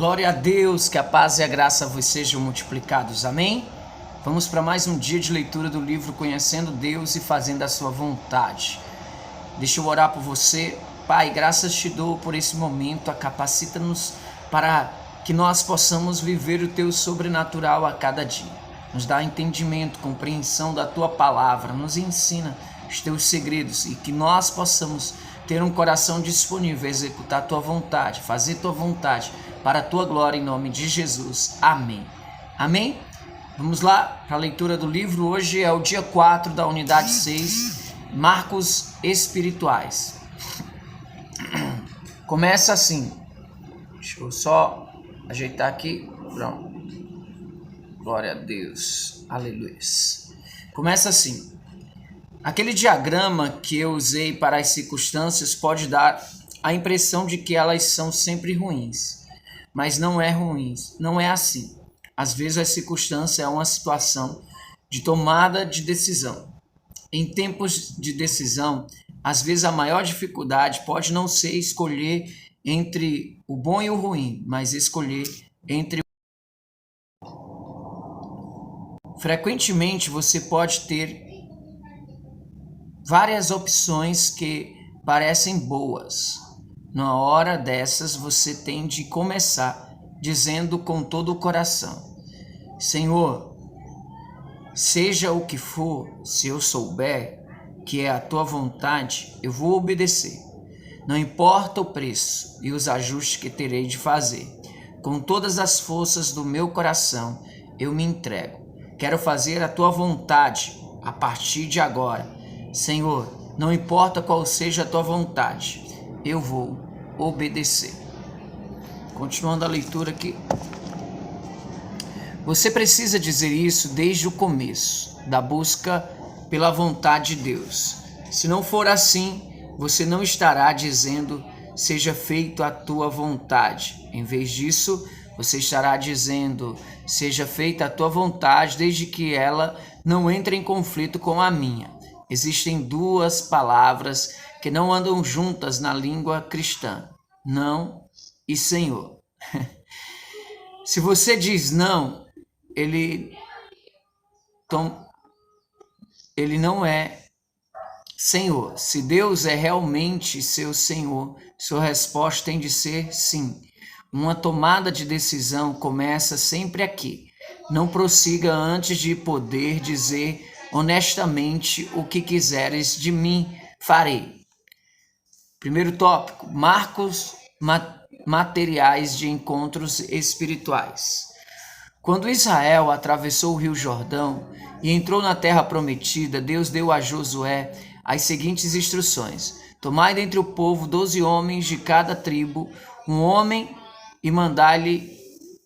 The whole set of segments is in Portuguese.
Glória a Deus, que a paz e a graça vos sejam multiplicados. Amém? Vamos para mais um dia de leitura do livro Conhecendo Deus e Fazendo a Sua Vontade. Deixa eu orar por você. Pai, graças te dou por esse momento, capacita-nos para que nós possamos viver o Teu sobrenatural a cada dia. Nos dá entendimento, compreensão da Tua palavra, nos ensina os Teus segredos e que nós possamos ter um coração disponível a executar a Tua vontade, fazer Tua vontade para a Tua glória em nome de Jesus. Amém. Amém? Vamos lá para a leitura do livro. Hoje é o dia 4 da unidade 6, Marcos Espirituais. Começa assim. Deixa eu só ajeitar aqui. Pronto. Glória a Deus. Aleluia. Começa assim. Aquele diagrama que eu usei para as circunstâncias pode dar a impressão de que elas são sempre ruins. Mas não é ruins, não é assim. Às vezes a circunstância é uma situação de tomada de decisão. Em tempos de decisão, às vezes a maior dificuldade pode não ser escolher entre o bom e o ruim, mas escolher entre Frequentemente você pode ter várias opções que parecem boas. Na hora dessas, você tem de começar dizendo com todo o coração: Senhor, seja o que for, se eu souber que é a tua vontade, eu vou obedecer. Não importa o preço e os ajustes que terei de fazer. Com todas as forças do meu coração, eu me entrego. Quero fazer a tua vontade a partir de agora. Senhor, não importa qual seja a tua vontade, eu vou obedecer. Continuando a leitura aqui. Você precisa dizer isso desde o começo da busca pela vontade de Deus. Se não for assim, você não estará dizendo, seja feita a tua vontade. Em vez disso, você estará dizendo, seja feita a tua vontade, desde que ela não entre em conflito com a minha. Existem duas palavras que não andam juntas na língua cristã: não e Senhor. Se você diz não, ele não é Senhor. Se Deus é realmente seu Senhor, sua resposta tem de ser sim. Uma tomada de decisão começa sempre aqui. Não prossiga antes de poder dizer honestamente o que quiseres de mim, farei. Primeiro tópico, marcos materiais de encontros espirituais. Quando Israel atravessou o rio Jordão e entrou na terra prometida, Deus deu a Josué as seguintes instruções: tomai dentre o povo 12 homens de cada tribo, um homem, e mandai-lhe,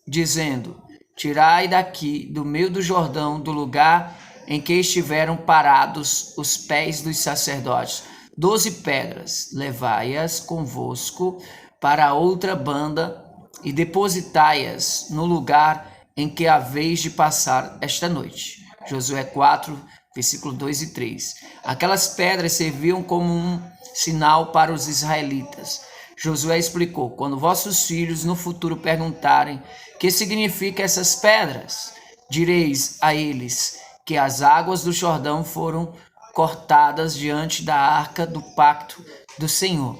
dizendo: tirai daqui, do meio do Jordão, do lugar em que estiveram parados os pés dos sacerdotes, 12 pedras, levai-as convosco para outra banda e depositai-as no lugar em que haveis de passar esta noite. Josué 4, versículo 2 e 3. Aquelas pedras serviam como um sinal para os israelitas. Josué explicou: quando vossos filhos no futuro perguntarem o que significam essas pedras, direis a eles que as águas do Jordão foram cortadas diante da arca do pacto do Senhor.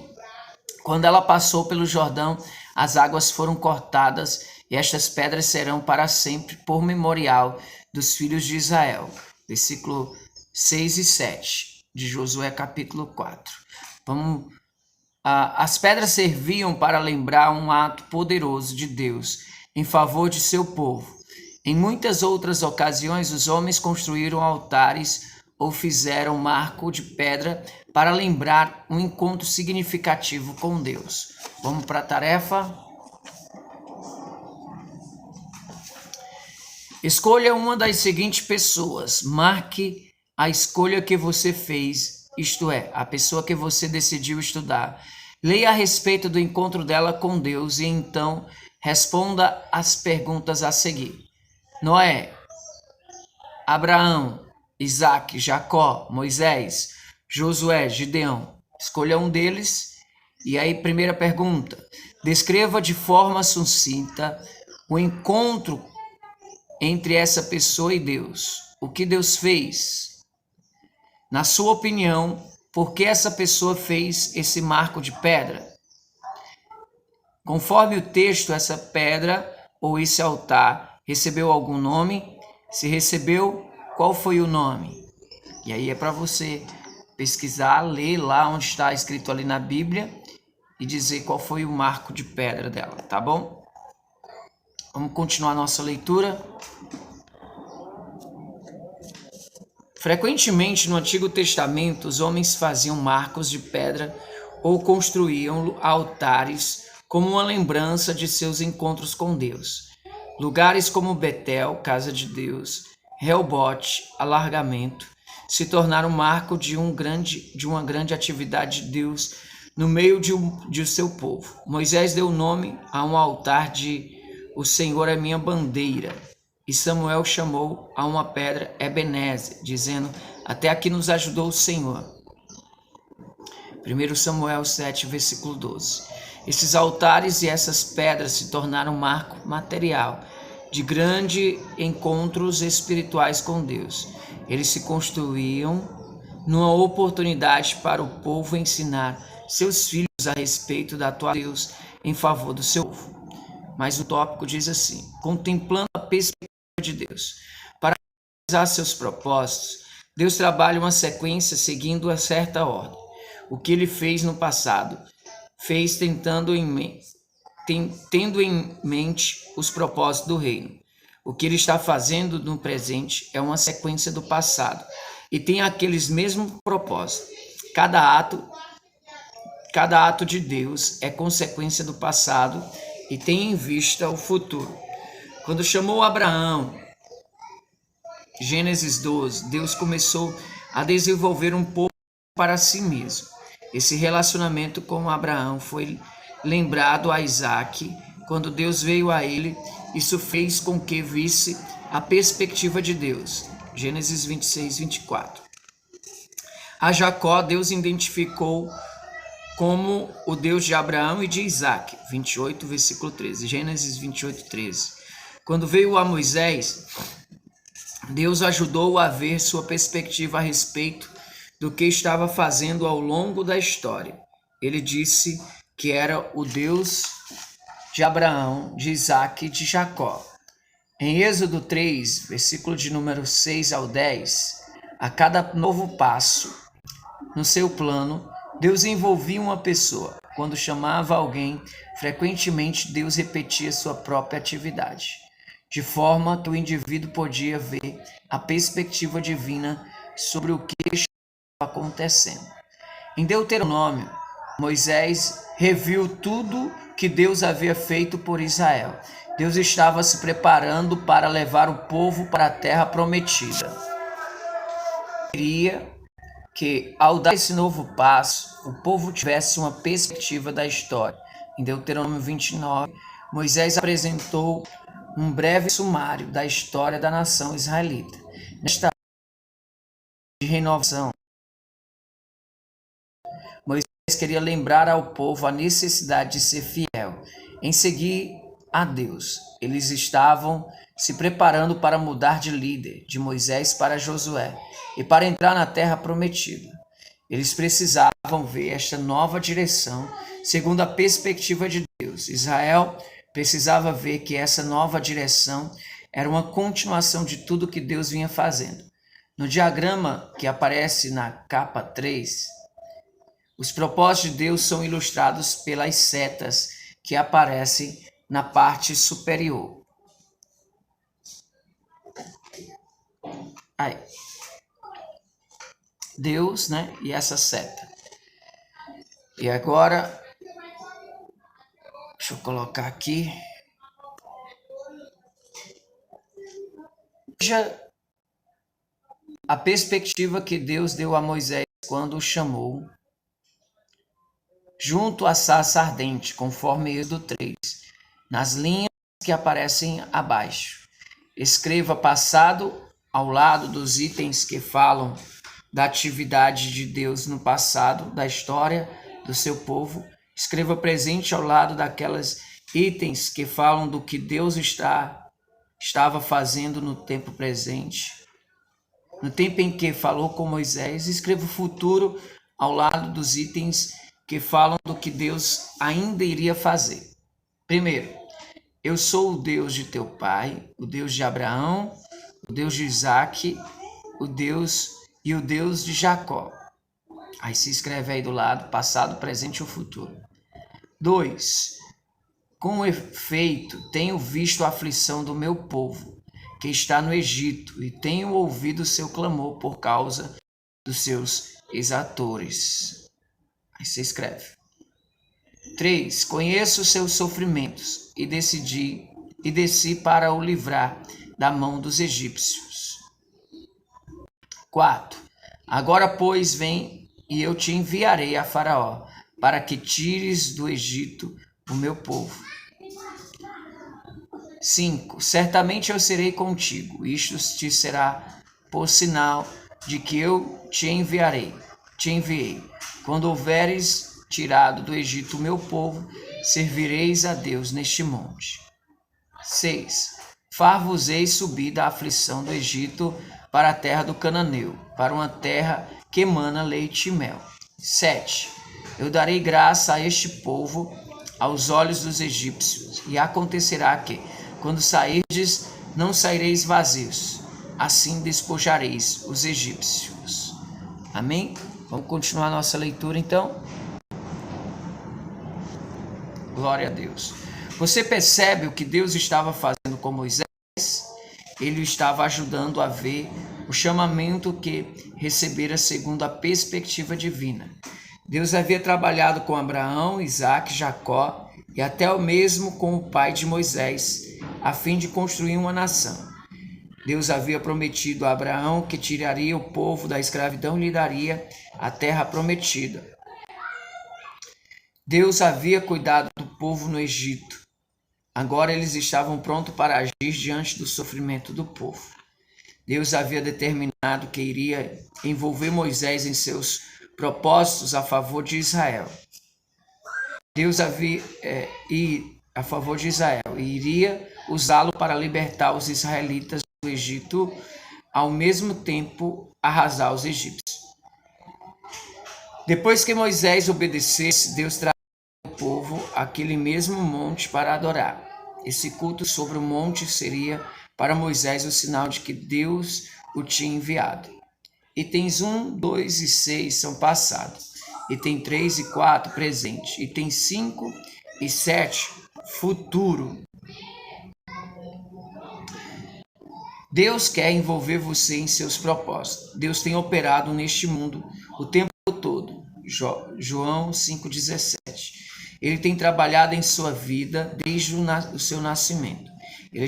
Quando ela passou pelo Jordão, as águas foram cortadas e estas pedras serão para sempre por memorial dos filhos de Israel. Versículo 6 e 7 de Josué capítulo 4. As pedras serviam para lembrar um ato poderoso de Deus em favor de seu povo. Em muitas outras ocasiões, os homens construíram altares ou fizeram marco de pedra para lembrar um encontro significativo com Deus. Vamos para a tarefa? Escolha uma das seguintes pessoas. Marque a escolha que você fez, isto é, a pessoa que você decidiu estudar. Leia a respeito do encontro dela com Deus e então responda as perguntas a seguir. Noé, Abraão, Isaac, Jacó, Moisés, Josué, Gideão. Escolha um deles. E aí, primeira pergunta: Descreva de forma sucinta o encontro entre essa pessoa e Deus. O que Deus fez? Na sua opinião, por que essa pessoa fez esse marco de pedra? Conforme o texto, essa pedra ou esse altar recebeu algum nome? Se recebeu, qual foi o nome? E aí é para você pesquisar, ler lá onde está escrito ali na Bíblia e dizer qual foi o marco de pedra dela, tá bom? Vamos continuar nossa leitura. Frequentemente no Antigo Testamento, os homens faziam marcos de pedra ou construíam altares como uma lembrança de seus encontros com Deus. Lugares como Betel, casa de Deus, Reobote, alargamento, se tornaram marco de uma grande atividade de Deus no meio de seu povo. Moisés deu nome a um altar de "O Senhor é minha bandeira", e Samuel chamou a uma pedra Ebenezer, dizendo: "Até aqui nos ajudou o Senhor". 1 Samuel 7, versículo 12. Esses altares e essas pedras se tornaram marco material de grandes encontros espirituais com Deus. Eles se construíam numa oportunidade para o povo ensinar seus filhos a respeito da atuação de Deus em favor do seu povo. Mas o tópico diz assim: contemplando a perspectiva de Deus. Para realizar seus propósitos, Deus trabalha uma sequência seguindo uma certa ordem. O que ele fez no passado, fez tendo em mente os propósitos do reino. O que ele está fazendo no presente é uma sequência do passado e tem aqueles mesmos propósitos. Cada ato de Deus é consequência do passado e tem em vista o futuro. Quando chamou Abraão, Gênesis 12, Deus começou a desenvolver um povo para si mesmo. Esse relacionamento com Abraão foi lembrado a Isaac. Quando Deus veio a ele, isso fez com que visse a perspectiva de Deus. Gênesis 26, 24. A Jacó, Deus identificou como o Deus de Abraão e de Isaac. 28, versículo 13. Gênesis 28, 13. Quando veio a Moisés, Deus ajudou a ver sua perspectiva a respeito do que estava fazendo ao longo da história. Ele disse que era o Deus de Abraão, de Isaac e de Jacó. Em Êxodo 3, versículo de número 6 ao 10, a cada novo passo no seu plano, Deus envolvia uma pessoa. Quando chamava alguém, frequentemente Deus repetia sua própria atividade, de forma que o indivíduo podia ver a perspectiva divina sobre o que estava acontecendo. Em Deuteronômio, Moisés reviu tudo que Deus havia feito por Israel. Deus estava se preparando para levar o povo para a terra prometida. Queria que, ao dar esse novo passo, o povo tivesse uma perspectiva da história. Em Deuteronômio 29, Moisés apresentou um breve sumário da história da nação israelita. Nesta de renovação, Moisés queria lembrar ao povo a necessidade de ser fiel em seguir a Deus. Eles estavam se preparando para mudar de líder, de Moisés para Josué, e para entrar na terra prometida. Eles precisavam ver esta nova direção segundo a perspectiva de Deus. Israel precisava ver que essa nova direção era uma continuação de tudo que Deus vinha fazendo. No diagrama que aparece na capa 3, os propósitos de Deus são ilustrados pelas setas que aparecem na parte superior. Aí. Deus, né? E essa seta. E agora, deixa eu colocar aqui. Veja a perspectiva que Deus deu a Moisés quando o chamou junto à sarça ardente, conforme Êxodo 3, nas linhas que aparecem abaixo. Escreva passado ao lado dos itens que falam da atividade de Deus no passado, da história do seu povo, Escreva presente ao lado daquelas itens que falam do que Deus estava fazendo no tempo presente. No tempo em que falou com Moisés, escreva o futuro ao lado dos itens que falam do que Deus ainda iria fazer. Primeiro, eu sou o Deus de teu pai, o Deus de Abraão, o Deus de Isaac, o Deus de Jacó. Aí se escreve aí do lado, passado, presente ou futuro. 2. Com efeito, tenho visto a aflição do meu povo, que está no Egito, e tenho ouvido o seu clamor por causa dos seus exatores. Aí se escreve. 3. Conheço os seus sofrimentos e desci para o livrar da mão dos egípcios. 4. Agora, pois, vem e eu te enviarei a Faraó, para que tires do Egito o meu povo. 5. Certamente eu serei contigo, isto te será por sinal de que eu te enviei. Quando houveres tirado do Egito o meu povo, servireis a Deus neste monte. 6. Far-vos-ei subir da aflição do Egito para a terra do Cananeu, para uma terra que emana leite e mel. 7. Eu darei graça a este povo aos olhos dos egípcios, e acontecerá que, quando sairdes, não saireis vazios, assim despojareis os egípcios. Amém? Vamos continuar nossa leitura então. Glória a Deus. Você percebe o que Deus estava fazendo com Moisés? Ele o estava ajudando a ver o chamamento que recebera segundo a perspectiva divina. Deus havia trabalhado com Abraão, Isaac, Jacó e até o mesmo com o pai de Moisés, a fim de construir uma nação. Deus havia prometido a Abraão que tiraria o povo da escravidão e lhe daria a terra prometida. Deus havia cuidado do povo no Egito. Agora eles estavam prontos para agir diante do sofrimento do povo. Deus havia determinado que iria envolver Moisés em seus propósitos a favor de Israel. Deus havia a favor de Israel e iria usá-lo para libertar os israelitas do Egito, ao mesmo tempo arrasar os egípcios. Depois que Moisés obedecesse, Deus traria o povo àquele mesmo monte para adorar. Esse culto sobre o monte seria para Moisés o sinal de que Deus o tinha enviado. Itens 1, 2 e 6 são passado. Item 3 e 4, presente. Item 5 e 7, futuro. Deus quer envolver você em seus propósitos. Deus tem operado neste mundo o tempo todo. João 5,17. Ele tem trabalhado em sua vida desde o seu nascimento. Ele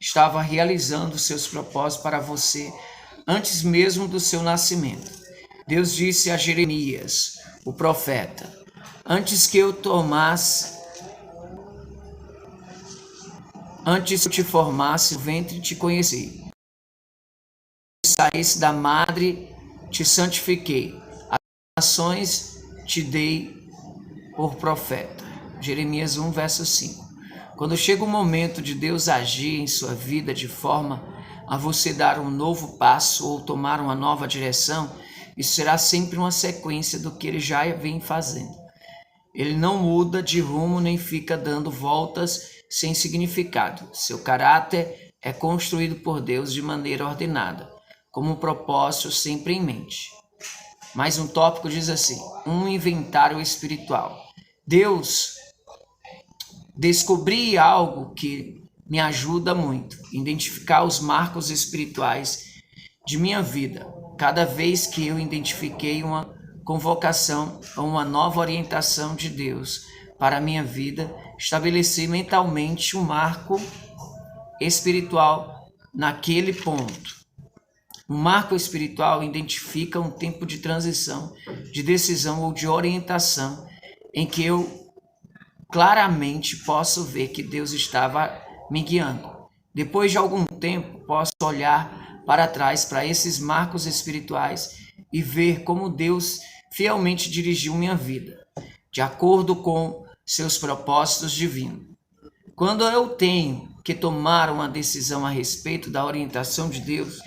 estava realizando seus propósitos para você antes mesmo do seu nascimento. Deus disse a Jeremias, o profeta: antes que eu te formasse no ventre, te conheci. Antes que saísse da madre, te santifiquei. As nações te dei por profeta. Jeremias 1, verso 5. Quando chega o momento de Deus agir em sua vida de forma a você dar um novo passo ou tomar uma nova direção, isso será sempre uma sequência do que ele já vem fazendo. Ele não muda de rumo nem fica dando voltas sem significado. Seu caráter é construído por Deus de maneira ordenada, como um propósito sempre em mente. Mais um tópico diz assim: um inventário espiritual. Deus, descobri algo que me ajuda muito, identificar os marcos espirituais de minha vida. Cada vez que eu identifiquei uma convocação ou uma nova orientação de Deus para a minha vida, estabeleci mentalmente um marco espiritual naquele ponto. Um marco espiritual identifica um tempo de transição, de decisão ou de orientação em que eu claramente posso ver que Deus estava me guiando. Depois de algum tempo, posso olhar para trás para esses marcos espirituais e ver como Deus fielmente dirigiu minha vida. de acordo com seus propósitos divinos. Quando eu tenho que tomar uma decisão a respeito da orientação de Deus,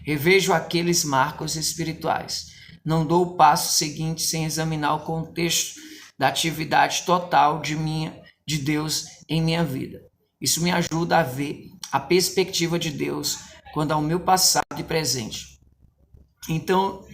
revejo aqueles marcos espirituais. Não dou o passo seguinte sem examinar o contexto da atividade total de Deus em minha vida. Isso me ajuda a ver a perspectiva de Deus quando ao meu passado e presente. Então,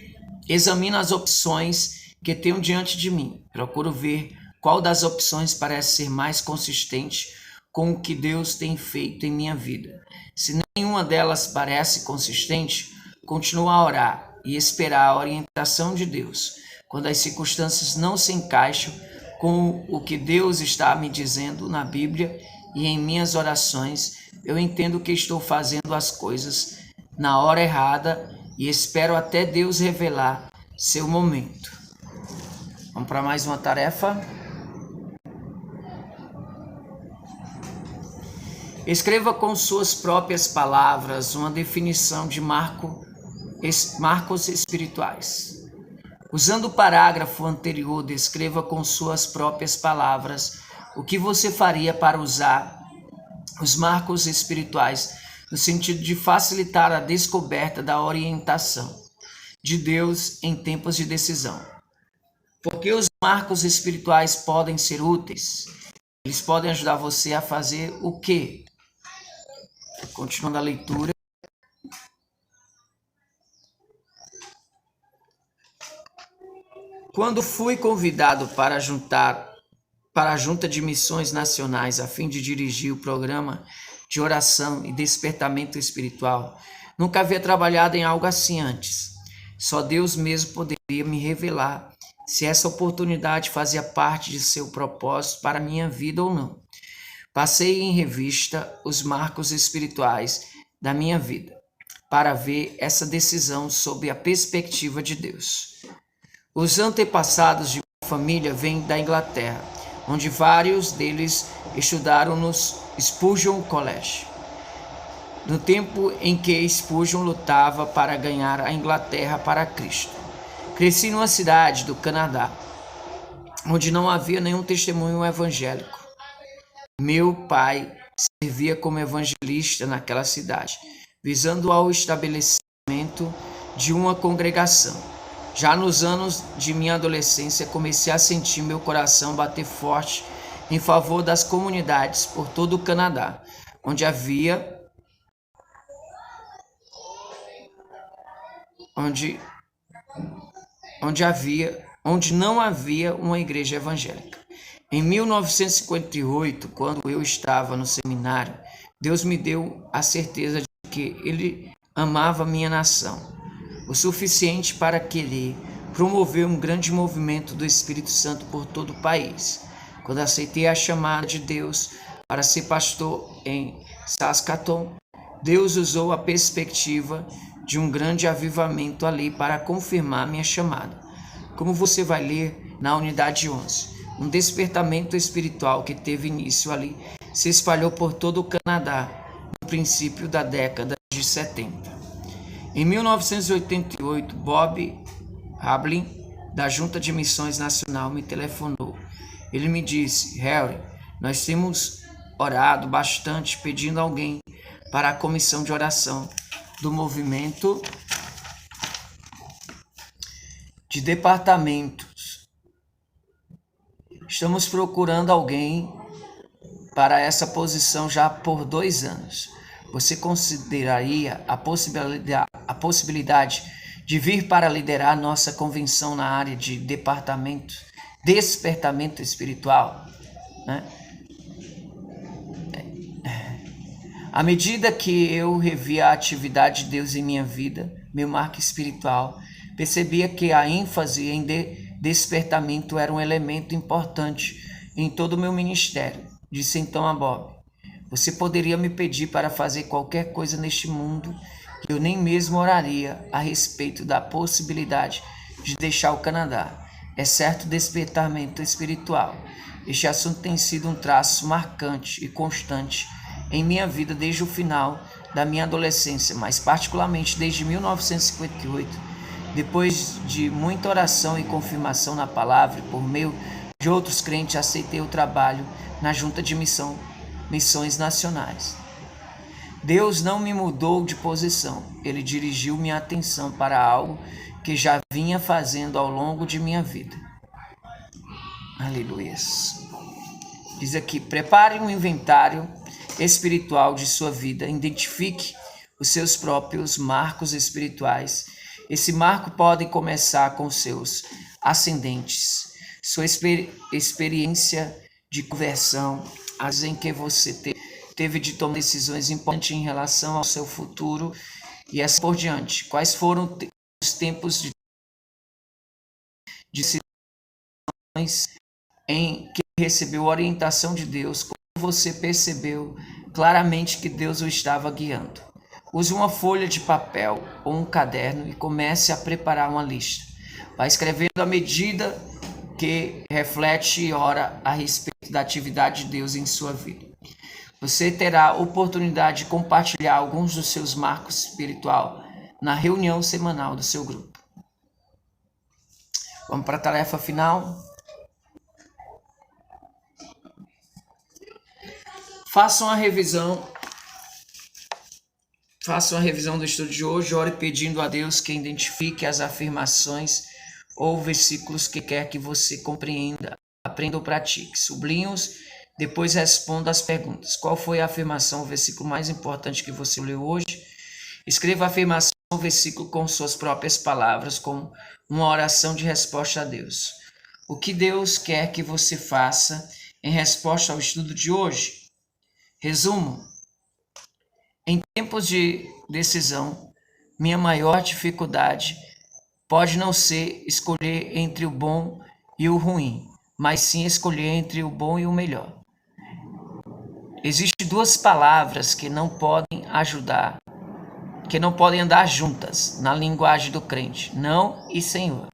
examino as opções que tenho diante de mim. Procuro ver qual das opções parece ser mais consistente com o que Deus tem feito em minha vida. Se nenhuma delas parece consistente, continuo a orar e esperar a orientação de Deus. Quando as circunstâncias não se encaixam com o que Deus está me dizendo na Bíblia e em minhas orações, eu entendo que estou fazendo as coisas na hora errada e espero até Deus revelar seu momento. Vamos para mais uma tarefa. Escreva com suas próprias palavras uma definição de marcos espirituais. Usando o parágrafo anterior, descreva com suas próprias palavras o que você faria para usar os marcos espirituais no sentido de facilitar a descoberta da orientação de Deus em tempos de decisão. Porque os marcos espirituais podem ser úteis. Eles podem ajudar você a fazer o quê? Continuando a leitura. Quando fui convidado para a Junta de Missões Nacionais a fim de dirigir o programa de oração e despertamento espiritual, nunca havia trabalhado em algo assim antes. Só Deus mesmo poderia me revelar se essa oportunidade fazia parte de seu propósito para a minha vida ou não. Passei em revista os marcos espirituais da minha vida para ver essa decisão sob a perspectiva de Deus. Os antepassados de minha família vêm da Inglaterra, onde vários deles estudaram no Spurgeon College, no tempo em que Spurgeon lutava para ganhar a Inglaterra para Cristo. Cresci numa cidade do Canadá, onde não havia nenhum testemunho evangélico. Meu pai servia como evangelista naquela cidade, visando ao estabelecimento de uma congregação. Já nos anos de minha adolescência, comecei a sentir meu coração bater forte em favor das comunidades por todo o Canadá, onde não havia uma igreja evangélica. Em 1958, quando eu estava no seminário, Deus me deu a certeza de que Ele amava minha nação, o suficiente para querer promover um grande movimento do Espírito Santo por todo o país. Quando aceitei a chamada de Deus para ser pastor em Saskatoon, Deus usou a perspectiva de um grande avivamento ali para confirmar minha chamada. Como você vai ler na unidade 11, um despertamento espiritual que teve início ali se espalhou por todo o Canadá no princípio da década de 70. Em 1988, Bob Hablin, da Junta de Missões Nacional, me telefonou. Ele me disse: Harry, nós temos orado bastante pedindo alguém para a comissão de oração do movimento de departamentos. Estamos procurando alguém para essa posição já por 2 anos. Você consideraria a possibilidade de vir para liderar nossa convenção na área de despertamento espiritual? Né? À medida que eu revia a atividade de Deus em minha vida, meu marco espiritual, percebia que a ênfase em despertamento era um elemento importante em todo o meu ministério. Disse então a Bob: você poderia me pedir para fazer qualquer coisa neste mundo que eu nem mesmo oraria a respeito da possibilidade de deixar o Canadá, exceto despertamento espiritual. Este assunto tem sido um traço marcante e constante em minha vida desde o final da minha adolescência, mas particularmente desde 1958, depois de muita oração e confirmação na palavra por meio de outros crentes, aceitei o trabalho na junta de missões nacionais. Deus não me mudou de posição, Ele dirigiu minha atenção para algo que já vinha fazendo ao longo de minha vida. Aleluia. Diz aqui, prepare um inventário espiritual de sua vida, identifique os seus próprios marcos espirituais. Esse marco pode começar com seus ascendentes, sua experiência de conversão, as em que você teve de tomar decisões importantes em relação ao seu futuro e assim por diante. Quais foram os tempos de decisões em que recebeu orientação de Deus, como você percebeu claramente que Deus o estava guiando. Use uma folha de papel ou um caderno e comece a preparar uma lista. Vai escrevendo à medida que reflete e ora a respeito da atividade de Deus em sua vida. Você terá oportunidade de compartilhar alguns dos seus marcos espirituais na reunião semanal do seu grupo. Vamos para a tarefa final. Façam a revisão do estudo de hoje. Ore pedindo a Deus que identifique as afirmações ou versículos que quer que você compreenda, aprenda ou pratique. Sublinhe-os, depois responda as perguntas. Qual foi a afirmação, o versículo mais importante que você leu hoje? Escreva a afirmação ou versículo com suas próprias palavras, como uma oração de resposta a Deus. O que Deus quer que você faça em resposta ao estudo de hoje? Resumo. Em tempos de decisão, minha maior dificuldade pode não ser escolher entre o bom e o ruim, mas sim escolher entre o bom e o melhor. Existem duas palavras que não podem andar juntas na linguagem do crente: não e Senhor.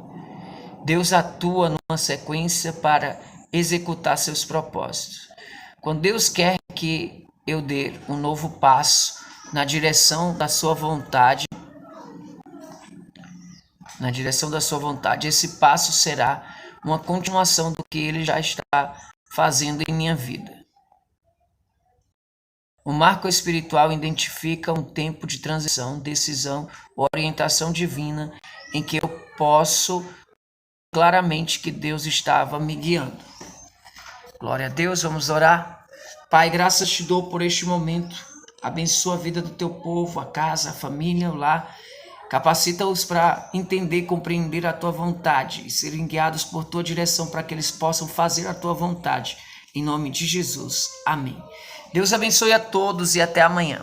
Deus atua numa sequência para executar seus propósitos. Quando Deus quer que eu dê um novo passo na direção da sua vontade, esse passo será uma continuação do que Ele já está fazendo em minha vida. O marco espiritual identifica um tempo de transição, decisão, orientação divina em que eu posso claramente que Deus estava me guiando. Glória a Deus, vamos orar. Pai, graças te dou por este momento. Abençoa a vida do teu povo, a casa, a família, o lar. Capacita-os para entender e compreender a tua vontade e serem guiados por tua direção para que eles possam fazer a tua vontade. Em nome de Jesus. Amém. Deus abençoe a todos e até amanhã.